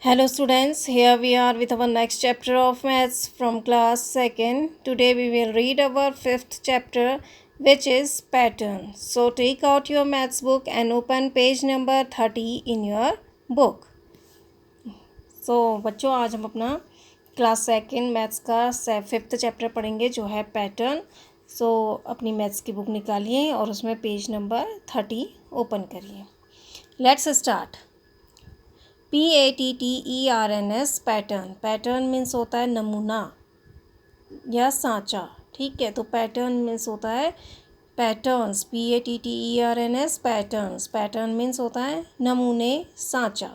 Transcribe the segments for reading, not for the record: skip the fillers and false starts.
Hello students, here we are with our next chapter of maths from class 2nd. Today we will read our 5th chapter which is pattern. So take out your maths book and open page number 30 in your book. So बच्चों आज हम अपना class 2nd maths का 5th chapter पढ़ेंगे जो है pattern. सो अपनी maths की बुक निकालिए और उसमें पेज नंबर 30 ओपन करिए. Let's start. PATTERNS pattern. Pattern means होता है नमूना या सांचा. ठीक है, तो पैटर्न मीन्स होता है patterns. PATTERNS patterns. Pattern means होता है नमूने, सांचा.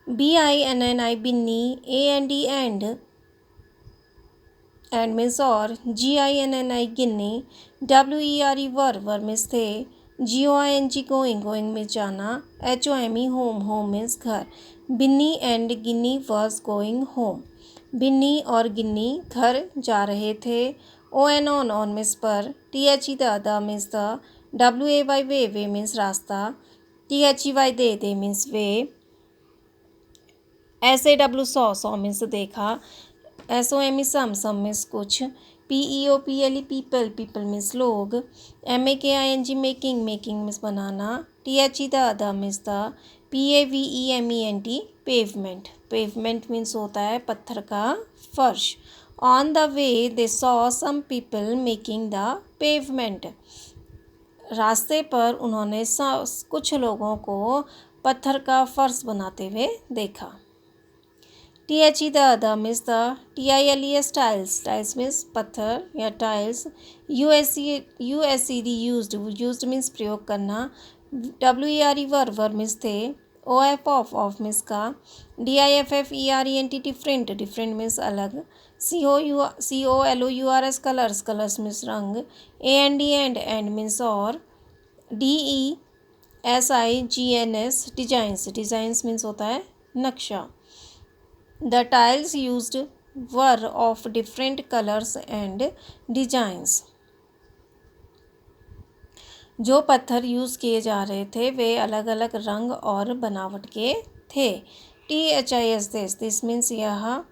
BINNI Binni. AND and means और. GINNI Ginni. WERE were means थे. GOING गोइंग मीन्स जाना. HOME होम मीन्स घर. Binni and Ginni was going home. Binni और गिन्नी घर जा रहे थे. ON मीन्स पर. THE the means the. WAY way means रास्ता. THEY दे मीन्स वे. SAW सॉ मीन्स देखा. SOME सम मीन्स कुछ. PEOPLE पीपल मीन्स लोग. MAKING मेकिंग मीन्स बनाना. THE the means the. PAVEMENT pavement means होता है पत्थर का फर्श. On the way they saw some people making the pavement. रास्ते पर उन्होंने कुछ लोगों को पत्थर का फर्श बनाते हुए देखा. THE the means the. TILES tiles means पत्थर या टाइल्स. USED यूज्ड मीन्स प्रयोग करना. WERE वर मीन्स थे. OF ऑफ मीन्स का. DIFFERENT डिफरेंट मीन्स अलग. COLOURS कलर्स मीन्स रंग. एंड मीन्स और. DESIGNS डिजाइंस मीन्स होता है नक्शा. The tiles used were of different colors and designs. जो पत्थर यूज़ किए जा रहे थे वे अलग अलग रंग और बनावट के थे. THIS दिस मीन्स यह.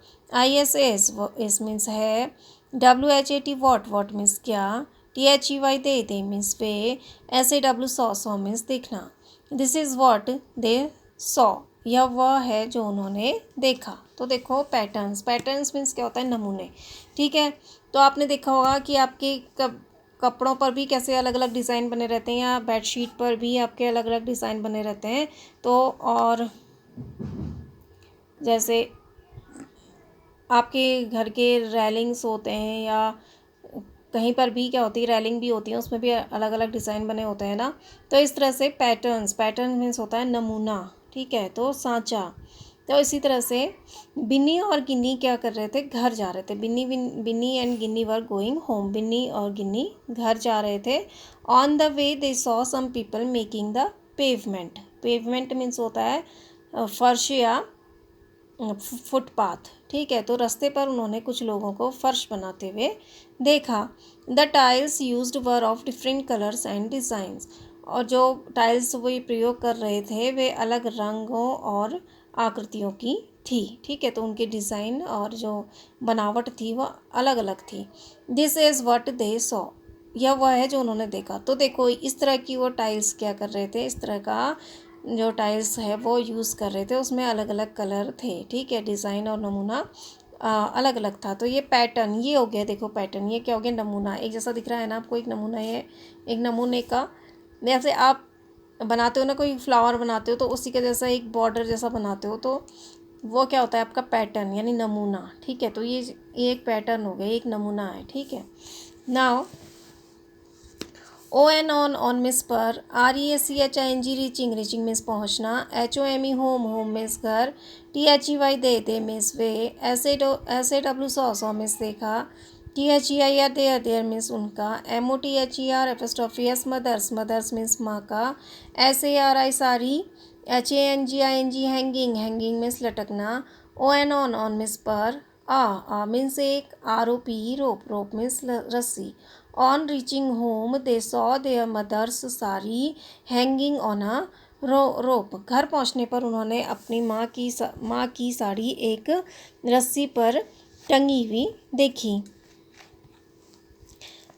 ISS इस मीन्स है. WHAT वॉट मीन्स क्या. THEY दे मीन्स वे. SAW सॉ मीन्स देखना. This is what they saw. यह वह है जो उन्होंने देखा. तो देखो पैटर्न्स मीन्स क्या होता है नमूने. ठीक है, तो आपने देखा होगा कि आपके कपड़ों पर भी कैसे अलग अलग डिज़ाइन बने रहते हैं या बेडशीट पर भी आपके अलग अलग डिज़ाइन बने रहते हैं. तो और जैसे आपके घर के रेलिंग्स होते हैं या कहीं पर भी क्या होती है रेलिंग भी होती है, उसमें भी अलग अलग डिज़ाइन बने होते हैं ना. तो इस तरह से पैटर्न मीन्स होता है नमूना. ठीक है, तो सांचा. तो इसी तरह से बिन्नी और गिन्नी क्या कर रहे थे, घर जा रहे थे. Binni and Ginni were going home. Binni और गिन्नी घर जा रहे थे. On the way they saw some people making the pavement means होता है फर्श या फुटपाथ. ठीक है, तो रास्ते पर उन्होंने कुछ लोगों को फर्श बनाते हुए देखा. The tiles used were of different colours and designs. और जो टाइल्स वो प्रयोग कर रहे थे वे अलग रंगों और आकृतियों की थी. ठीक है, तो उनके डिज़ाइन और जो बनावट थी वो अलग अलग थी. This is what they saw. यह वह है जो उन्होंने देखा. तो देखो इस तरह की वो टाइल्स क्या कर रहे थे, इस तरह का जो टाइल्स है वो यूज़ कर रहे थे. उसमें अलग अलग कलर थे. ठीक है, डिज़ाइन और नमूना अलग अलग था. तो ये पैटर्न ये हो गया. देखो पैटर्न ये क्या हो गया, नमूना. एक जैसा दिख रहा है ना आपको, एक नमूना. ये एक नमूने का जैसे आप बनाते हो ना, कोई फ्लावर बनाते हो तो उसी के जैसा एक बॉर्डर जैसा बनाते हो, तो वो क्या होता है आपका पैटर्न यानी नमूना. ठीक है, तो ये एक पैटर्न हो गया, एक नमूना है. ठीक है, नाउ ON ऑन मीन्स पर. REACHING रीचिंग मीन्स पहुँचना. HOME होम मीन्स घर. THEY दे मीन्स वे. SAW सॉ मीन्स देखा. THEIR देयर मीन्स उनका. MOTHER मदर्स मीन्स माँ का. SARI sari. HANGING hanging means लटकना. ON मीन्स पर. मीन्स एक. ROP रोप मीन्स रस्सी. On reaching home, they saw their mother's sari hanging on a रोप। घर पहुंचने पर उन्होंने अपनी माँ की साड़ी एक रस्सी पर टंगी हुई देखी।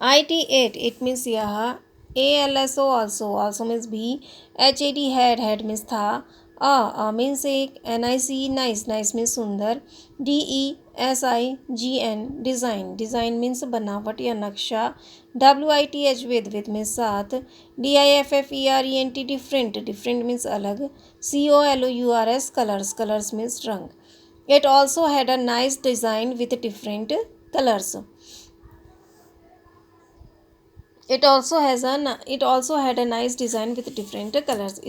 IT8, इट मीन्स यह। ALSO, ऑल्सो मीन्स भी। HAD, हैड मीन्स था। मीन्स एक। NIC, नाइस मीन्स सुंदर। DESIGN, डिज़ाइन मीन्स बनावट या नक्शा। WITH, विद मीन्स साथ। DIFFERENT, डिफरेंट मीन्स अलग। COLOURS, कलर्स मीन्स रंग। It also had a nice design with different colours. It also had a nice design with different colours.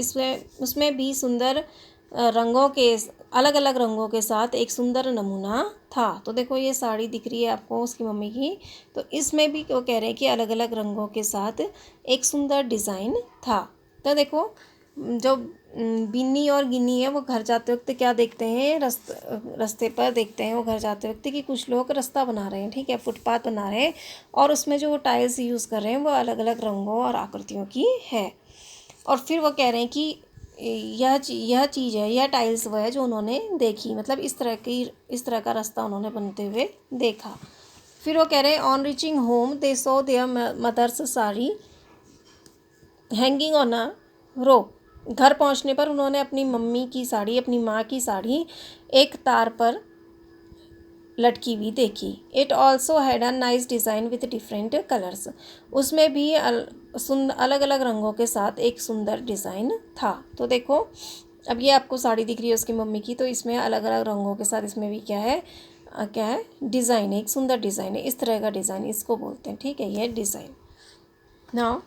उसमें भी सुंदर रंगों के अलग अलग रंगों के साथ एक सुंदर नमूना था। तो देखो ये साड़ी दिख रही है आपको उसकी मम्मी की। तो इसमें भी वो कह रहे हैं कि अलग अलग रंगों के साथ एक सुंदर डिज़ाइन था। तो देखो जो बिन्नी और गिन्नी है वो घर जाते वक्त क्या देखते हैं, रास्ते पर देखते हैं वो घर जाते वक्त कि कुछ लोग रास्ता बना रहे हैं, ठीक है, फुटपाथ बना रहे हैं। और उसमें जो वो टाइल्स यूज़ कर रहे हैं वो अलग अलग रंगों और आकृतियों की है। और फिर वो कह रहे हैं कि यह चीज़ है, यह टाइल्स वो है जो उन्होंने देखी, मतलब इस तरह का रास्ता उन्होंने बनते हुए देखा। फिर वो कह रहे हैं on reaching home they saw their mother's sari hanging on a rope. घर पहुंचने पर उन्होंने अपनी माँ की साड़ी एक तार पर लटकी हुई देखी। It also had a nice design with different colours. उसमें भी अलग अलग रंगों के साथ एक सुंदर डिज़ाइन था। तो देखो अब ये आपको साड़ी दिख रही है उसकी मम्मी की, तो इसमें अलग अलग रंगों के साथ इसमें भी क्या है डिज़ाइन, एक सुंदर डिज़ाइन है। इस तरह का डिज़ाइन इसको बोलते हैं, ठीक है, ये डिज़ाइन। नाउ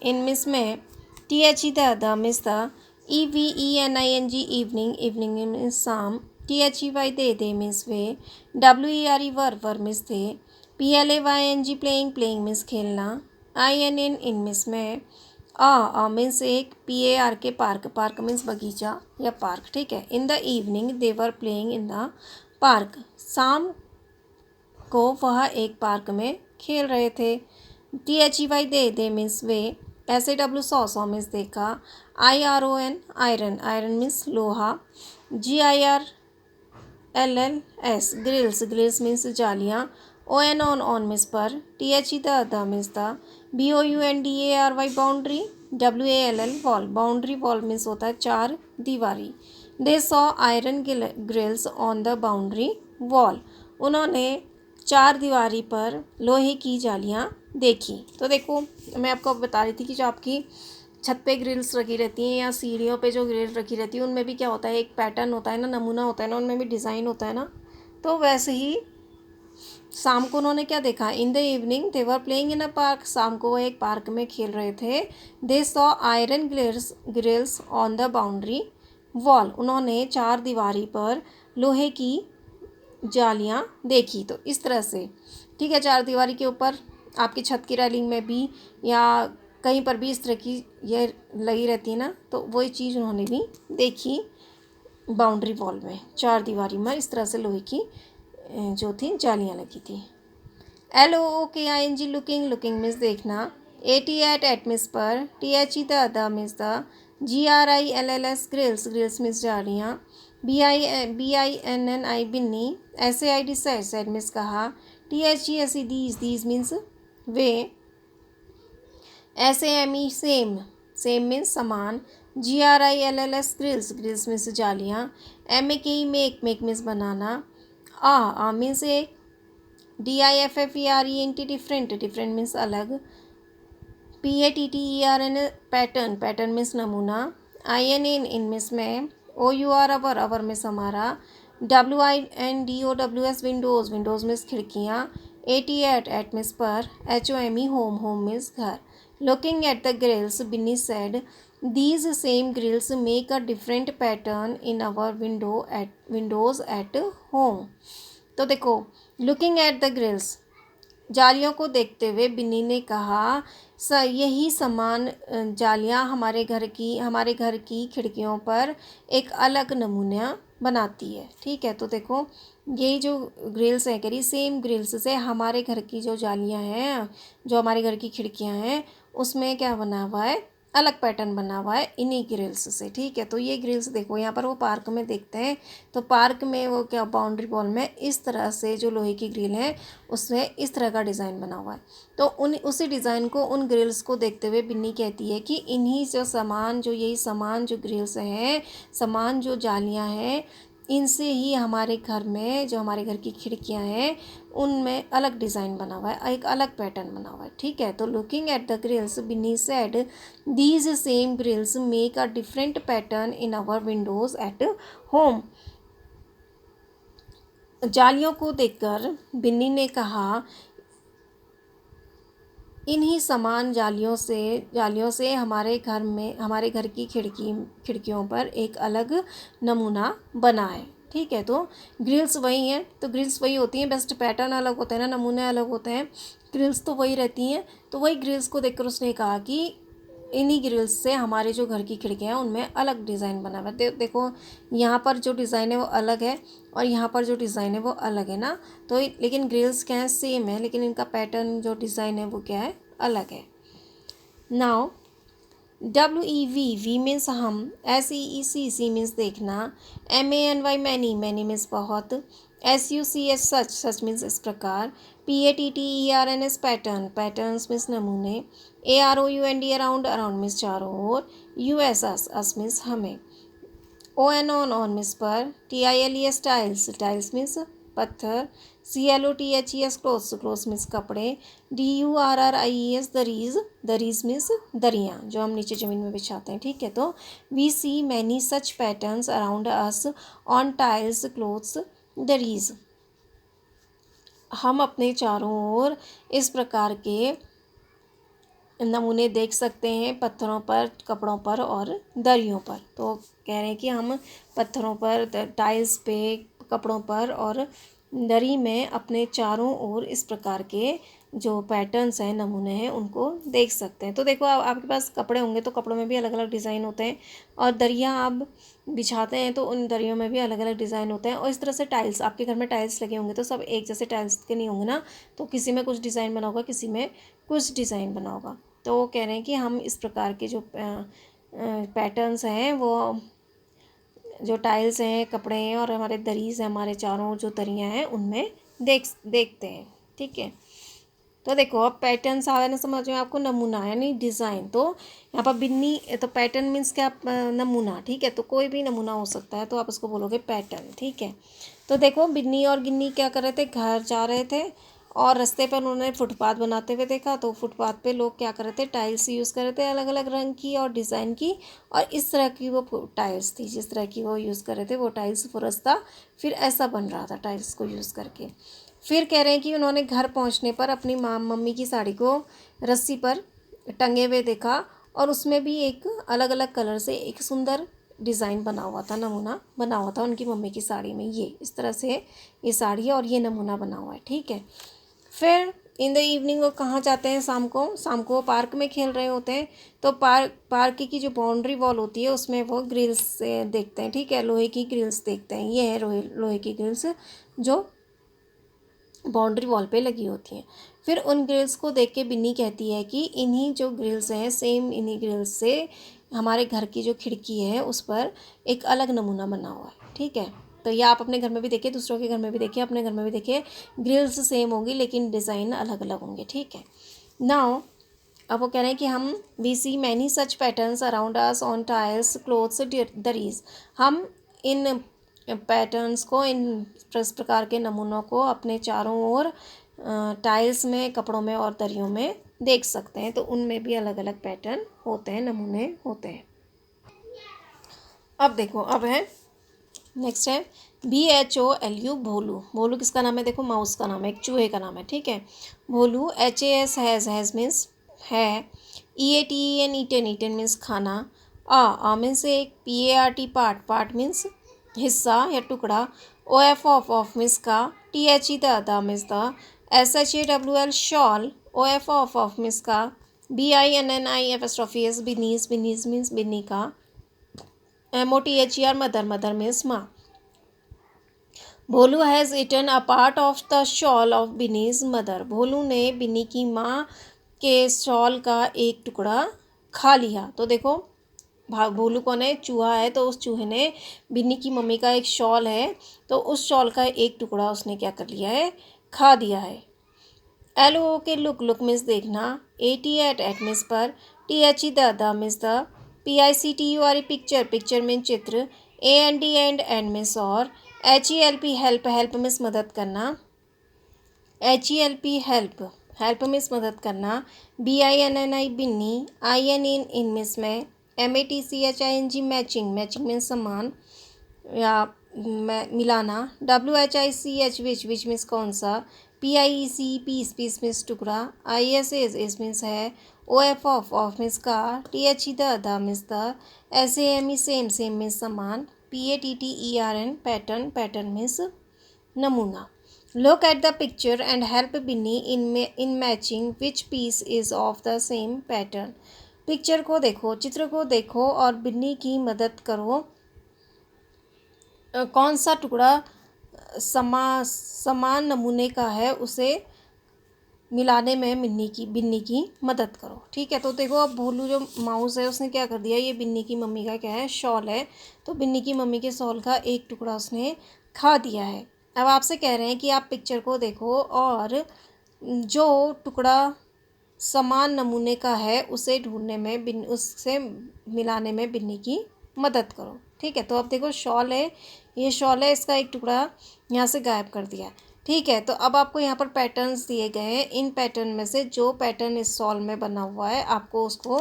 इन मिस में THE the miss the EVENING evening means शाम। THEY they means way. WERE were means थे। PLAYNG प्लेइंग मीन्स खेलना। इन मिस में मीन्स एक। PARK पार्क मीन्स बगीचा या पार्क, ठीक है। इन the evening they were playing in the park, शाम को वह एक पार्क में खेल रहे थे। THEY दे मीन्स वे। SAW सौ मीन्स देखा। IRON आयरन मीन्स लोहा। GIRLLS ग्रिल्स मीन्स जालियाँ। ON मीन्स पर। THE the means the. BOUNDARY boundary. WALL wall, boundary wall means होता है चार दीवारी। They saw iron grills on the boundary wall, उन्होंने चार दीवारी पर लोहे की जालियाँ देखी। तो देखो मैं आपको बता रही थी कि जो आपकी छत पे ग्रिल्स रखी रहती हैं या सीढ़ियों पे जो ग्रिल रखी रहती है उनमें भी क्या होता है, एक पैटर्न होता है ना, नमूना होता है ना, उनमें भी डिज़ाइन होता है ना। तो वैसे ही शाम को उन्होंने क्या देखा, in the evening they were playing in a park, शाम को वो एक पार्क में खेल रहे थे। They saw iron grills on the boundary wall, उन्होंने चार दीवारी पर लोहे की जालियाँ देखी। तो इस तरह से, ठीक है, चार दीवारी के ऊपर आपकी छत की रेलिंग में भी या कहीं पर भी इस तरह की ये लगी रहती है ना, तो वही चीज़ उन्होंने भी देखी बाउंड्री वॉल में, चार दीवारी में इस तरह से लोहे की जो थी जालियाँ लगी थी। LOOKING लुकिंग मीन्स देखना। AT मीन्स पर। THE the means the. GRILLS grills means जालियाँ। BINNI Binni. SAID said means कहा। THESE दीज मीन्स वे। SAME सेम मीन्स समान। GRILLS ग्रिल्स मीन्स जालियाँ। MEKE मेक मीन्स बनाना। मीन्स एक। DIFFERENT डिफरेंट मीन्स अलग। PATTERN पैटर्न मीन्स नमूना। IN मीन्स में। OUR अवर मीन्स हमारा। WINDOWS विंडोज़ मीन्स खिड़कियाँ। AT मीन्स पर। HOME होम मीन्स घर। Looking at the grills Binni said these same grills make a different pattern in our windows at home. तो देखो looking at the grills, जालियों को देखते हुए बिन्नी ने कहा, यही समान जालियाँ हमारे घर की खिड़कियों पर एक अलग नमूना बनाती है। ठीक है, तो देखो ये जो ग्रिल्स है, कह रही सेम ग्रिल्स से हमारे घर की जो जालियाँ हैं, जो हमारे घर की खिड़कियाँ हैं, उसमें क्या बना हुआ है, अलग पैटर्न बना हुआ है इन्हीं ग्रिल्स से। ठीक है, तो ये ग्रिल्स देखो यहाँ पर वो पार्क में देखते हैं, तो पार्क में वो क्या बाउंड्री वॉल में इस तरह से जो लोहे की ग्रिल है उसमें इस तरह का डिज़ाइन बना हुआ है। तो उसी डिज़ाइन को, उन ग्रिल्स को देखते हुए बिन्नी कहती है कि इन्हीं जो सामान, जो यही सामान जो ग्रिल्स हैं, सामान जो जालियाँ हैं, इनसे ही हमारे घर में, जो हमारे घर की खिड़कियां हैं, उनमें अलग डिज़ाइन बना हुआ है, एक अलग पैटर्न बना हुआ है। ठीक है, तो looking at the grills Binni said these same grills make a different pattern in our windows at home. जालियों को देखकर बिन्नी ने कहा, इन्हीं समान जालियों से हमारे घर में, हमारे घर की खिड़कियों पर एक अलग नमूना बना है। ठीक है, तो ग्रिल्स वही हैं, तो ग्रिल्स वही होती हैं, बेस्ट पैटर्न अलग होते हैं ना, नमूने अलग होते हैं, ग्रिल्स तो वही रहती हैं। तो वही ग्रिल्स को देखकर उसने कहा कि इन्हीं ग्रिल्स से हमारे जो घर की खिड़कियाँ हैं उनमें अलग डिज़ाइन बना हुआ है। देखो यहाँ पर जो डिज़ाइन है वो अलग है और यहाँ पर जो डिज़ाइन है वो अलग है ना, तो लेकिन ग्रिल्स क्या है, सेम है, लेकिन इनका पैटर्न जो डिज़ाइन है वो क्या है, अलग है। नाउ WEV मीन्स हम, SEEC मीन्स देखना, MANY मैनी मीन्स बहुत, SUCH सच मीन्स इस प्रकार, PATTERNS पैटर्न्स मीन्स नमूने, AROUND अराउंड मीन्स चारों ओर, US अस मीन्स हमें, ON मीन्स पर, TILES टाइल्स मीन्स पत्थर, CLOTHES क्लोथ्स मीन्स कपड़े, DURRIES दरीज मीन्स दरियाँ जो हम नीचे ज़मीन में बिछाते हैं। ठीक है, तो we see many such patterns around us on tiles clothes दरीज। हम अपने चारों ओर इस प्रकार के नमूने देख सकते हैं पत्थरों पर, कपड़ों पर और दरियों पर। तो कह रहे हैं कि हम पत्थरों पर, टाइल्स पे, कपड़ों पर और दरी में अपने चारों ओर इस प्रकार के जो पैटर्न्स हैं, नमूने हैं, उनको देख सकते हैं। तो देखो आपके पास कपड़े होंगे तो कपड़ों में भी अलग अलग डिज़ाइन होते हैं, और दरियाँ आप बिछाते हैं तो उन दरियों में भी अलग अलग डिज़ाइन होते हैं। और इस तरह से टाइल्स, आपके घर में टाइल्स लगे होंगे तो सब एक जैसे टाइल्स के नहीं होंगे ना, तो किसी में कुछ डिज़ाइन बना होगा, किसी में कुछ डिज़ाइन बना होगा। तो वो कह रहे हैं कि हम इस प्रकार के जो पैटर्न्स हैं, वो जो टाइल्स हैं, कपड़े हैं और हमारे दरीज हैं, हमारे चारों जो दरियाँ हैं उनमें देखते हैं। ठीक है, तो देखो अब पैटर्न्स आ गए ना समझ में आपको, नमूना यानी डिज़ाइन। तो यहाँ पर बिन्नी, तो पैटर्न मीन्स क्या, नमूना। ठीक है, तो कोई भी नमूना हो सकता है, तो आप उसको बोलोगे पैटर्न। ठीक है, तो देखो बिन्नी और गिन्नी क्या कर रहे थे, घर जा रहे थे और रास्ते पर उन्होंने फुटपाथ बनाते हुए देखा। तो फुटपाथ पे लोग क्या कर रहे थे, टाइल्स यूज़ कर रहे थे अलग अलग रंग की और डिज़ाइन की, और इस तरह की वो टाइल्स थी, जिस तरह की वो यूज़ कर रहे थे वो टाइल्स, वो रास्ता फिर ऐसा बन रहा था टाइल्स को यूज़ करके। फिर कह रहे हैं कि उन्होंने घर पहुंचने पर अपनी मम्मी की साड़ी को रस्सी पर टंगे हुए देखा, और उसमें भी एक अलग अलग कलर से एक सुंदर डिज़ाइन बना हुआ था, नमूना बना हुआ था उनकी मम्मी की साड़ी में। ये इस तरह से ये साड़ी है और ये नमूना बना हुआ है। ठीक है, फिर इन द इवनिंग वो कहाँ जाते हैं, शाम को वो पार्क में खेल रहे होते हैं। तो पार्क की जो बाउंड्री वॉल होती है उसमें वो ग्रिल्स से देखते हैं। ठीक है, लोहे की ग्रिल्स देखते हैं, ये है लोहे की ग्रिल्स जो बाउंड्री वॉल पे लगी होती हैं। फिर उन ग्रिल्स को देख के बिन्नी कहती है कि इन्हीं जो ग्रिल्स हैं, सेम इन्हीं ग्रिल्स से हमारे घर की जो खिड़की है उस पर एक अलग नमूना बना हुआ है। ठीक है, तो ये आप अपने घर में भी देखिए, दूसरों के घर में भी देखिए, अपने घर में भी देखिए, ग्रिल्स सेम होंगी लेकिन डिज़ाइन अलग अलग होंगे। ठीक है, नाउ अब वो कह रहे हैं कि हम we see many such patterns around us on tiles clothes दरीज। हम इन पैटर्न्स को, इन इस प्रकार के नमूनों को अपने चारों ओर टाइल्स में, कपड़ों में और दरियों में देख सकते हैं। तो उनमें भी अलग अलग पैटर्न होते हैं, नमूने होते हैं। अब देखो, अब है नेक्स्ट है BHOLU, भोलू। भोलू किसका नाम है, देखो माउस का नाम है, एक चूहे का नाम है। ठीक है, भोलू। HAS हैज़ मीन्स है, EATEN ईटेन मीन्स खाना, आ मीन्स एक, PART पार्ट मीन्स हिस्सा या टुकड़ा, OF ऑफ मीन्स का, THE the means the, SHAWL shawl, OF of means का, BINNI बिनीज मीन्स बिन्नी का, MOTHER मदर मीन्स माँ। Bholu has eaten a part of the shawl of Binni's mother. Bholu ने बिन्नी की माँ के शॉल का एक टुकड़ा खा लिया। तो देखो भोलू कौन है, चूहा है, तो उस चूहे ने बिन्नी की मम्मी का एक शॉल है, तो उस शॉल का एक टुकड़ा उसने क्या कर लिया है, खा दिया है। LO के लुक, लुक मीन्स देखना, AT एट मीन्स पर, THE the means the, PICTURE picture, picture means चित्र, AND एंड मीन्स और, HELP हेल्प, हेल्प मीन्स मदद करना, HELP हेल्प, हेल्प मीन्स मदद करना, BINNI बिन्नी, IN मीन्स में, MATCHING मैचिंग, मैचिंग मीन्स समान या मिलाना, WHICH विच मीन्स कौन सा, PIEC पीस, पीस मीन्स टुकड़ा, IS इस मीन्स है, OF ऑफ मीन्स का, THE the means the, SAME same, same means समान, PATTERN पैटर्न, पैटर्न मीन्स नमूना। Look at the picture and help Binny in matching which piece is of the same pattern। Picture को देखो, चित्र को देखो और बिन्नी की मदद करो, कौन सा टुकड़ा समान नमूने का है उसे मिलाने में बिन्नी की मदद करो। ठीक है, तो देखो अब भोलू जो माउस है उसने क्या कर दिया, ये बिन्नी की मम्मी का क्या है, शॉल है, तो बिन्नी की मम्मी के शॉल का एक टुकड़ा उसने खा दिया है। अब आपसे कह रहे हैं कि आप पिक्चर को देखो और जो टुकड़ा समान नमूने का है उसे ढूंढने में उससे मिलाने में बिन्नी की मदद करो। ठीक है, तो अब देखो शॉल है, ये शॉल है, इसका एक टुकड़ा यहाँ से गायब कर दिया। ठीक है, तो अब आपको यहाँ पर पैटर्न्स दिए गए हैं, इन पैटर्न में से जो पैटर्न इस शॉल में बना हुआ है आपको उसको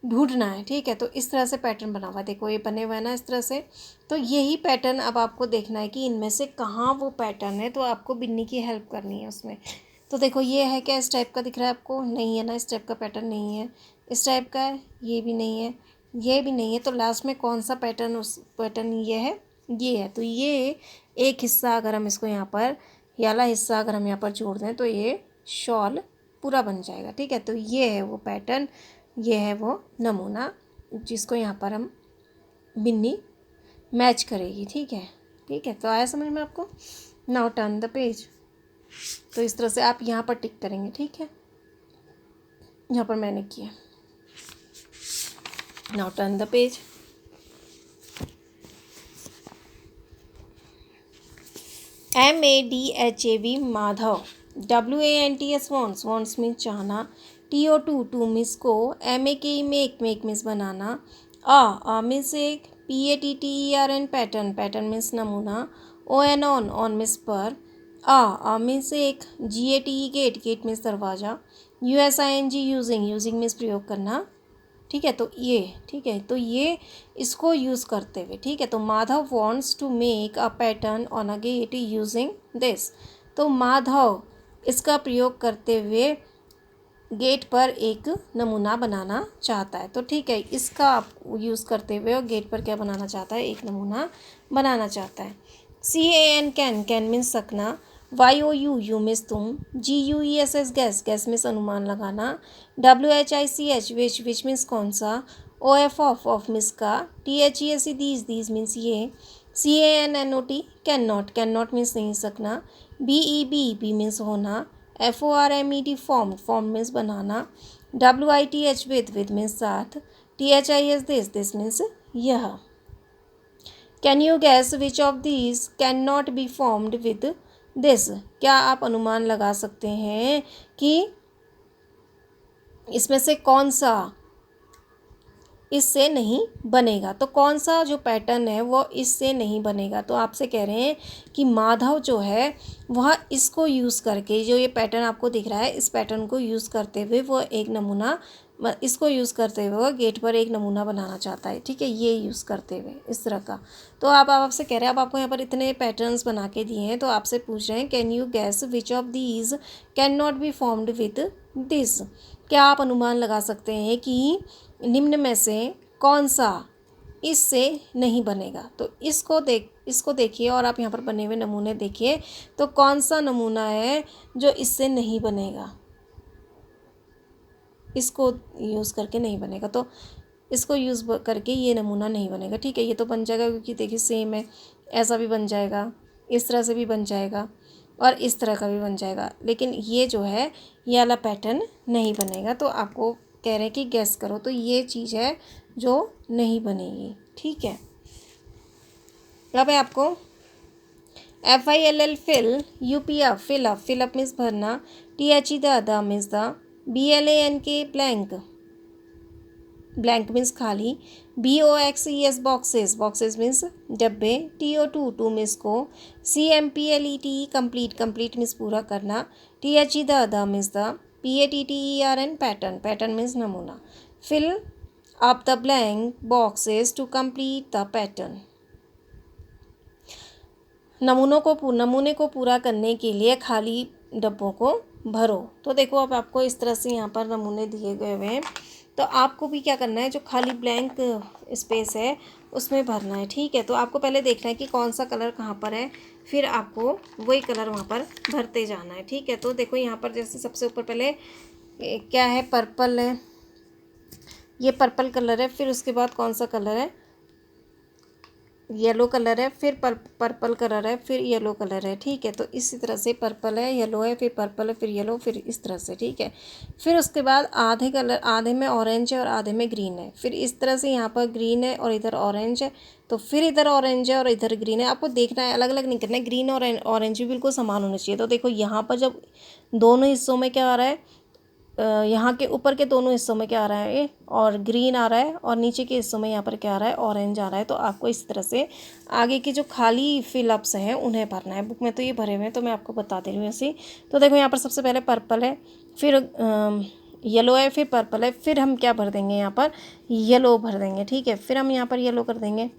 ढूंढना है। ठीक है, तो इस तरह से पैटर्न बना हुआ है, देखो ये बने हुए हैं ना इस तरह से, तो यही पैटर्न अब आपको देखना है कि इनमें से कहाँ वो पैटर्न है, तो आपको बिन्नी की हेल्प करनी है उसमें। तो देखो ये है क्या, इस टाइप का दिख रहा है आपको, नहीं है ना, इस टाइप का पैटर्न नहीं है, इस टाइप का है, ये भी नहीं है, ये भी नहीं है, तो लास्ट में कौन सा पैटर्न, उस पैटर्न ये है, तो ये एक हिस्सा अगर हम इसको यहाँ पर, ये वाला हिस्सा अगर हम यहाँ पर जोड़ दें तो ये शॉल पूरा बन जाएगा। ठीक है, तो ये है वो पैटर्न, ये है वो नमूना जिसको यहाँ पर हम बिन्नी मैच करेगी। ठीक है, ठीक है, तो आया समझ में आपको। नाउ टर्न द पेज, तो इस तरह से आप यहाँ पर टिक करेंगे। ठीक है, यहाँ पर मैंने किया। Now turn the page. MADHAV Madhav, WANTS wants, wants means चाहना, TO2 टू मीन्स को, MAKE मेक, मेक मीन्स बनाना, मीन्स एक, PATTERN पैटर्न, पैटर्न मीन्स नमूना, ON ऑन मीन्स पर, मीन्स एक, GATE गेट, गेट मीन्स दरवाज़ा, USING यूजिंग, यूजिंग मीन्स प्रयोग करना। ठीक है, तो ये, ठीक है, तो ये इसको यूज़ करते हुए, ठीक है, तो Madhav wants to make a pattern on a gate using this, तो माधव इसका प्रयोग करते हुए गेट पर एक नमूना बनाना चाहता है। तो ठीक है, इसका आप यूज़ करते हुए और गेट पर क्या बनाना चाहता है, एक नमूना बनाना चाहता है। CAN कैन, कैन मीन्स सकना, YOU मीन्स तुम, GUESS गैस, गैस मीन्स अनुमान लगाना, WHICH विच मीन्स कौन सा, OF ऑफ मीन्स का, THESE दीज मीन्स ये, CANNOT कैन नॉट मीन्स नहीं सकना, BEB मीन्स होना, FORMED form means banana, WITH with means साथ, THIS दिस मीन्स यह। Can you gas which of these can not be formed with this, क्या आप अनुमान लगा सकते हैं कि इसमें से कौन सा इससे नहीं बनेगा, तो कौन सा जो पैटर्न है वो इससे नहीं बनेगा। तो आपसे कह रहे हैं कि माधव जो है वह इसको यूज़ करके, जो ये पैटर्न आपको दिख रहा है इस पैटर्न को यूज़ करते हुए वो एक नमूना, इसको यूज़ करते हुए वो गेट पर एक नमूना बनाना चाहता है। ठीक है, ये यूज़ करते हुए इस तरह का। तो आप आपसे कह रहे हैं, अब आपको यहाँ पर इतने पैटर्न्स बना के दिए हैं, तो आपसे पूछ रहे हैं can you gas which of these can not be formed with this, क्या आप अनुमान लगा सकते हैं कि निम्न में से कौन सा इससे नहीं बनेगा। तो इसको देखिए और आप यहाँ पर बने हुए नमूने देखिए, तो कौन सा नमूना है जो इससे नहीं बनेगा, इसको यूज़ करके नहीं बनेगा। तो इसको यूज़ करके ये नमूना नहीं बनेगा। ठीक है, ये तो बन जाएगा क्योंकि देखिए सेम है, ऐसा भी बन जाएगा, इस तरह से भी बन जाएगा और इस तरह का भी बन जाएगा, लेकिन ये जो है ये वाला पैटर्न नहीं बनेगा। तो आपको कह रहे हैं कि गैस करो, तो ये चीज़ है जो नहीं बनेगी। ठीक है, अब है आपको FILL fill, UP fill up means भरना, THE the means the, BLANK blank, blank means खाली, BOXES बॉक्सेस मीन्स डब्बे, TO टू मीन्स को, CMPLET कंप्लीट मीन्स पूरा करना, THE the means the, PATTERN pattern means नमूना। Fill up the blank boxes to complete the pattern, नमूने को पूरा करने के लिए खाली डब्बों को भरो। तो देखो अब आपको इस तरह से यहाँ पर नमूने दिए गए हुए हैं, तो आपको भी क्या करना है, जो खाली ब्लैंक स्पेस है उसमें भरना है। ठीक है, तो आपको पहले देखना है कि कौन सा कलर कहाँ पर है, फिर आपको वही कलर वहाँ पर भरते जाना है। ठीक है, तो देखो यहाँ पर जैसे सबसे ऊपर पहले क्या है, पर्पल है, ये पर्पल कलर है, फिर उसके बाद कौन सा कलर है, येलो कलर है, फिर पर्पल कलर है, फिर येलो कलर है। ठीक है, तो इसी तरह से पर्पल है, येलो है, फिर पर्पल है, फिर येलो, फिर इस तरह से। ठीक है, फिर उसके बाद आधे कलर, आधे में ऑरेंज है और आधे में ग्रीन है, फिर इस तरह से यहाँ पर ग्रीन है और इधर ऑरेंज है, तो फिर इधर ऑरेंज है और इधर ग्रीन है। आपको देखना है, अलग अलग नहीं करना है, ग्रीन और ऑरेंज भी बिल्कुल समान होने चाहिए। तो देखो यहाँ पर जब दोनों हिस्सों में क्या आ रहा है, यहाँ के ऊपर के दोनों हिस्सों में क्या आ रहा है, और ग्रीन आ रहा है, और नीचे के हिस्सों में यहाँ पर क्या आ रहा है, ऑरेंज आ रहा है। तो आपको इस तरह से आगे की जो खाली फिलअप्स हैं उन्हें भरना है। बुक में तो ये भरे हुए हैं, तो मैं आपको बता दे रही हूँ ऐसे ही। तो देखो यहाँ पर सबसे पहले पर्पल है, फिर येलो है, फिर पर्पल है, फिर हम क्या भर देंगे, यहाँ पर येलो भर देंगे। ठीक है, फिर हम यहाँ पर येलो कर देंगे,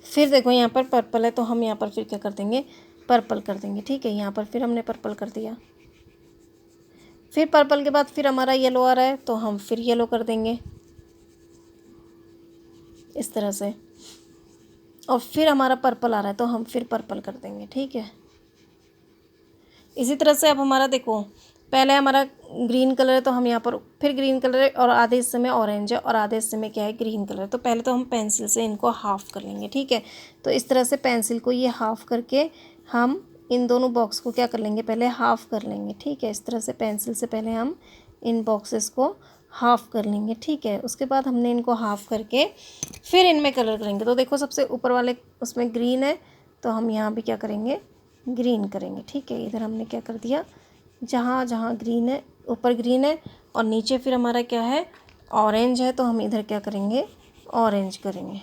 फिर देखो यहाँ पर पर्पल है, तो हम यहाँ पर फिर क्या कर देंगे, पर्पल कर देंगे। ठीक है, यहाँ पर फिर हमने पर्पल कर दिया, फिर पर्पल के बाद फिर हमारा येलो आ रहा है, तो हम फिर येलो कर देंगे इस तरह से, और फिर हमारा पर्पल आ रहा है, तो हम फिर पर्पल कर देंगे। ठीक है, इसी तरह से अब हमारा देखो, पहले हमारा ग्रीन कलर है, तो हम यहाँ पर फिर ग्रीन कलर है, और आधे हिस्से में ऑरेंज है और आधे हिस्से में क्या है, ग्रीन कलर है। तो पहले तो हम पेंसिल से इनको हाफ़ कर लेंगे। ठीक है, तो इस तरह से पेंसिल को ये हाफ़ करके हम इन दोनों बॉक्स को क्या कर लेंगे, पहले हाफ़ कर लेंगे। ठीक है, इस तरह से पेंसिल से पहले हम इन बॉक्सेस को हाफ़ कर लेंगे। ठीक है, उसके बाद हमने इनको हाफ़ करके फिर इनमें कलर करेंगे। तो देखो सबसे ऊपर वाले उसमें ग्रीन है, तो हम यहाँ भी क्या करेंगे, ग्रीन करेंगे। ठीक है, इधर हमने क्या कर दिया, जहाँ जहाँ ग्रीन है, ऊपर ग्रीन है और नीचे फिर हमारा क्या है, ऑरेंज है, तो हम इधर क्या करेंगे, ऑरेंज करेंगे।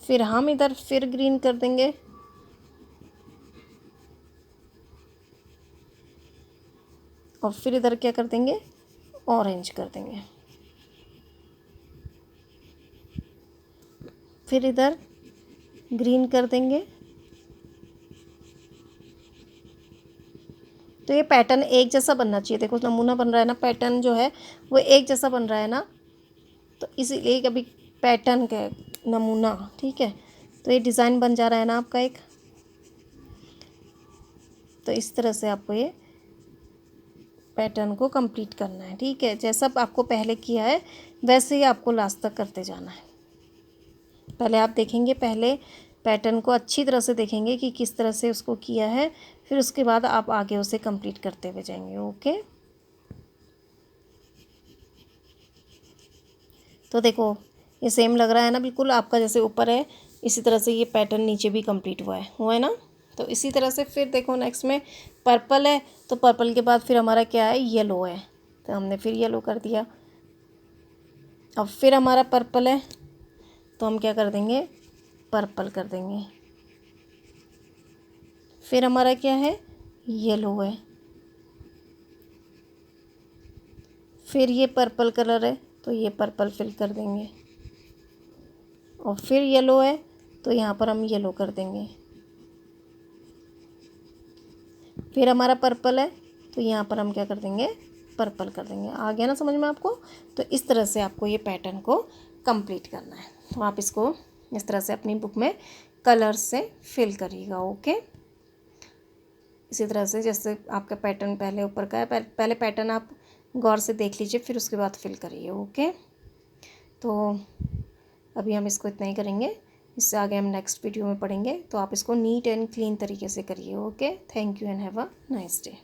फिर हम इधर फिर ग्रीन कर देंगे, और फिर इधर क्या कर देंगे, ऑरेंज कर देंगे। फिर इधर ग्रीन कर देंगे। तो ये पैटर्न एक जैसा बनना चाहिए। देखो नमूना बन रहा है ना, पैटर्न जो है वो एक जैसा बन रहा है ना, तो इसीलिए कभी पैटर्न का नमूना। ठीक है, तो ये डिज़ाइन बन जा रहा है ना आपका एक, तो इस तरह से आपको ये पैटर्न को कंप्लीट करना है। ठीक है, जैसा आपको पहले किया है वैसे ही आपको लास्ट तक करते जाना है। पहले आप देखेंगे, पहले पैटर्न को अच्छी तरह से देखेंगे कि किस तरह से उसको किया है, फिर उसके बाद आप आगे उसे कंप्लीट करते हुए जाएंगे। ओके, तो देखो ये सेम लग रहा है ना, बिल्कुल आपका जैसे ऊपर है इसी तरह से ये पैटर्न नीचे भी कंप्लीट हुआ है ना। तो इसी तरह से फिर देखो नेक्स्ट में पर्पल है, तो पर्पल के बाद फिर हमारा क्या है, येलो है, तो हमने फिर येलो कर दिया। अब फिर हमारा पर्पल है, तो हम क्या कर देंगे, पर्पल कर देंगे। फिर हमारा क्या है, येलो है, फिर ये पर्पल कलर है, तो ये पर्पल फिल कर देंगे, और फिर येलो है, तो यहाँ पर हम येलो कर देंगे। फिर हमारा पर्पल है, तो यहाँ पर हम क्या कर देंगे, पर्पल कर देंगे। आ गया ना समझ में आपको। तो इस तरह से आपको ये पैटर्न को कंप्लीट करना है। तो आप इसको इस तरह से अपनी बुक में कलर्स से फिल करिएगा। ओके। इसी तरह से जैसे आपका पैटर्न पहले ऊपर का है, पहले पैटर्न आप गौर से देख लीजिए, फिर उसके बाद फिल करिए। ओके, तो अभी हम इसको इतना ही करेंगे, इससे आगे हम नेक्स्ट वीडियो में पढ़ेंगे। तो आप इसको नीट एंड क्लीन तरीके से करिए। Okay, thank you and have a nice day.